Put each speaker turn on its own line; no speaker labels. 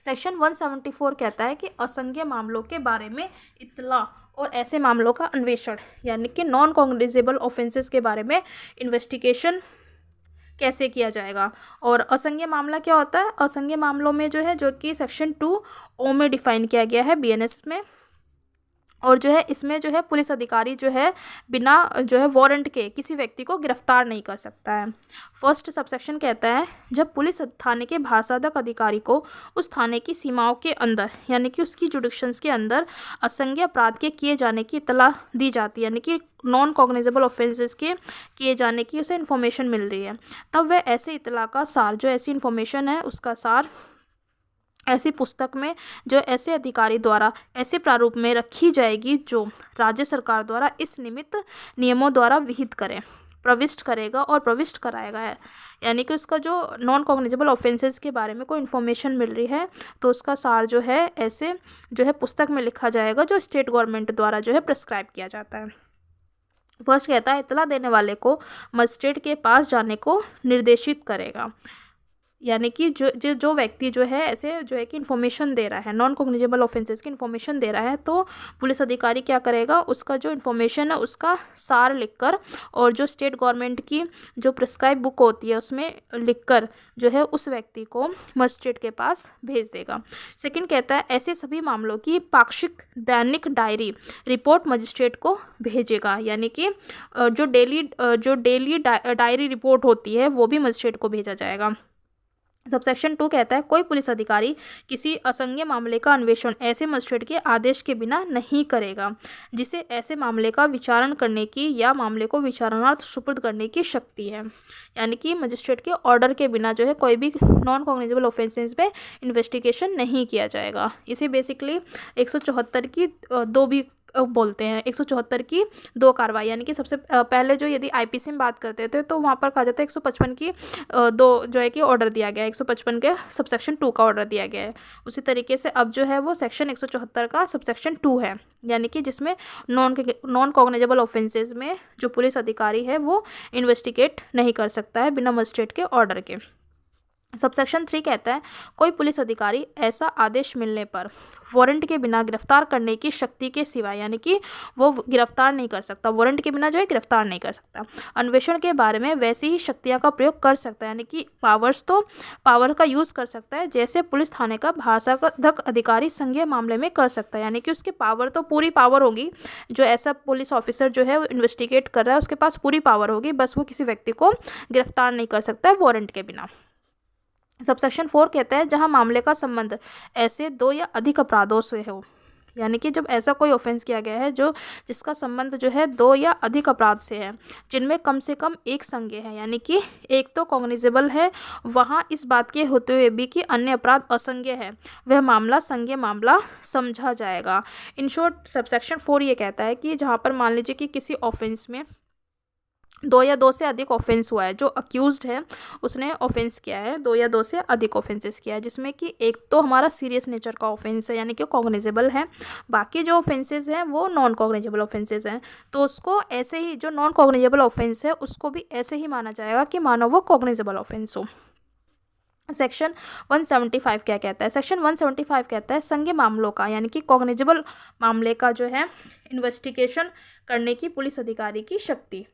Section 174 कहता है कि असंज्ञेय मामलों के बारे में इत्तला और ऐसे मामलों का अन्वेषण यानी कि नॉन कॉग्निजेबल ऑफेंसेस के बारे में इन्वेस्टिगेशन कैसे किया जाएगा। और असंज्ञेय मामला क्या होता है? असंज्ञेय मामलों में जो है, जो कि सेक्शन 2(ओ) में डिफाइन किया गया है BNS में, और जो है इसमें जो है पुलिस अधिकारी जो है बिना जो है वारंट के किसी व्यक्ति को गिरफ्तार नहीं कर सकता है। फर्स्ट सबसेक्शन कहता है जब पुलिस थाने के भारसाधक अधिकारी को उस थाने की सीमाओं के अंदर यानी कि उसकी जुडिक्शंस के अंदर असंज्ञेय अपराध के किए जाने की इत्तला दी जाती है, यानी कि नॉन कॉग्निजेबल ऑफेंसेस के किए जाने की उसे इन्फॉर्मेशन मिल रही है, तब वह ऐसे इत्तला का सार, जो ऐसी इन्फॉर्मेशन है उसका सार ऐसी पुस्तक में जो ऐसे अधिकारी द्वारा ऐसे प्रारूप में रखी जाएगी जो राज्य सरकार द्वारा इस निमित्त नियमों द्वारा विहित प्रविष्ट करेगा और प्रविष्ट कराएगा है। यानी कि उसका जो नॉन कॉग्निजेबल ऑफेंसेस के बारे में कोई इन्फॉर्मेशन मिल रही है तो उसका सार जो है ऐसे जो है पुस्तक में लिखा जाएगा जो स्टेट गवर्नमेंट द्वारा जो है प्रिस्क्राइब किया जाता है। फर्स्ट कहता है इत्तला देने वाले को मजिस्ट्रेट के पास जाने को निर्देशित करेगा, यानी कि जो व्यक्ति जो है ऐसे जो है कि इन्फॉर्मेशन दे रहा है, नॉन कॉग्निजेबल ऑफेंसेस की इन्फॉर्मेशन दे रहा है, तो पुलिस अधिकारी क्या करेगा, उसका जो इन्फॉर्मेशन है उसका सार लिखकर और जो स्टेट गवर्नमेंट की जो प्रिस्क्राइब बुक होती है उसमें लिखकर जो है उस व्यक्ति को मजिस्ट्रेट के पास भेज देगा। सेकंड कहता है ऐसे सभी मामलों की पाक्षिक दैनिक डायरी रिपोर्ट मजिस्ट्रेट को भेजेगा, यानी कि जो डेली डायरी रिपोर्ट होती है वो भी मजिस्ट्रेट को भेजा जाएगा। सबसेक्शन 2 कहता है कोई पुलिस अधिकारी किसी असंज्ञेय मामले का अन्वेषण ऐसे मजिस्ट्रेट के आदेश के बिना नहीं करेगा जिसे ऐसे मामले का विचारण करने की या मामले को विचारणार्थ सुपुर्द करने की शक्ति है, यानी कि मजिस्ट्रेट के ऑर्डर के बिना जो है कोई भी नॉन कॉग्निजेबल ऑफेंसेस पे इन्वेस्टिगेशन नहीं किया जाएगा। इसे बेसिकली 174 की दो भी बोलते हैं, 174 की दो कार्रवाई, यानी कि सबसे पहले जो यदि आईपीसी में बात करते थे तो वहाँ पर कहा जाता है 155 की दो जो है कि ऑर्डर दिया गया है, 155 के सबसेक्शन 2 का ऑर्डर दिया गया है। उसी तरीके से अब जो है वो सेक्शन 174 का सबसेक्शन 2 है, यानी कि जिसमें नॉन कॉग्निजेबल ऑफेंसेस में जो पुलिस अधिकारी है वो इन्वेस्टिगेट नहीं कर सकता है बिना मजिस्ट्रेट के ऑर्डर के। सबसेक्शन 3 कहता है कोई पुलिस अधिकारी ऐसा आदेश मिलने पर वारंट के बिना गिरफ्तार करने की शक्ति के सिवाय, यानी कि वो गिरफ्तार नहीं कर सकता, वारंट के बिना जो है गिरफ्तार नहीं कर सकता, अन्वेषण के बारे में वैसी ही शक्तियां का प्रयोग कर सकता है, यानी कि पावर का यूज़ कर सकता है जैसे पुलिस थाने का भारसाधक अधिकारी संज्ञेय मामले में कर सकता है, यानी कि उसके पावर तो पूरी पावर होगी, जो ऐसा पुलिस ऑफिसर जो है वो इन्वेस्टिगेट कर रहा है उसके पास पूरी पावर होगी, बस वो किसी व्यक्ति को गिरफ्तार नहीं कर सकता है वारंट के बिना। सबसेक्शन 4 कहता है जहां मामले का संबंध ऐसे 2 या अधिक अपराधों से हो, यानी कि जब ऐसा कोई ऑफेंस किया गया है जिसका संबंध जो है 2 या अधिक अपराध से है जिनमें कम से कम एक संज्ञेय है, यानी कि एक तो कॉग्निजेबल है, वहाँ इस बात के होते हुए भी कि अन्य अपराध असंज्ञेय है, वह मामला संज्ञेय मामला समझा जाएगा। इन शॉर्ट सबसेक्शन 4 ये कहता है कि जहाँ पर मान लीजिए कि किसी ऑफेंस में 2 या 2 से अधिक ऑफेंस हुआ है, जो अक्यूज्ड है उसने ऑफेंस किया है 2 या 2 से अधिक ऑफेंसेस किया है, जिसमें कि एक तो हमारा सीरियस नेचर का ऑफेंस है यानी कि कॉग्निजेबल है, बाकी जो ऑफेंसेस हैं वो नॉन कॉग्निजेबल ऑफेंसेस हैं, तो उसको ऐसे ही जो नॉन कॉग्निजेबल ऑफेंस है उसको भी ऐसे ही माना जाएगा कि मानो वो कॉग्निजेबल ऑफेंस हो। सेक्शन 175 क्या कहता है? सेक्शन 175 कहता है संज्ञेय मामलों का यानी कि कॉग्निजेबल मामले का जो है इन्वेस्टिगेशन करने की पुलिस अधिकारी की शक्ति।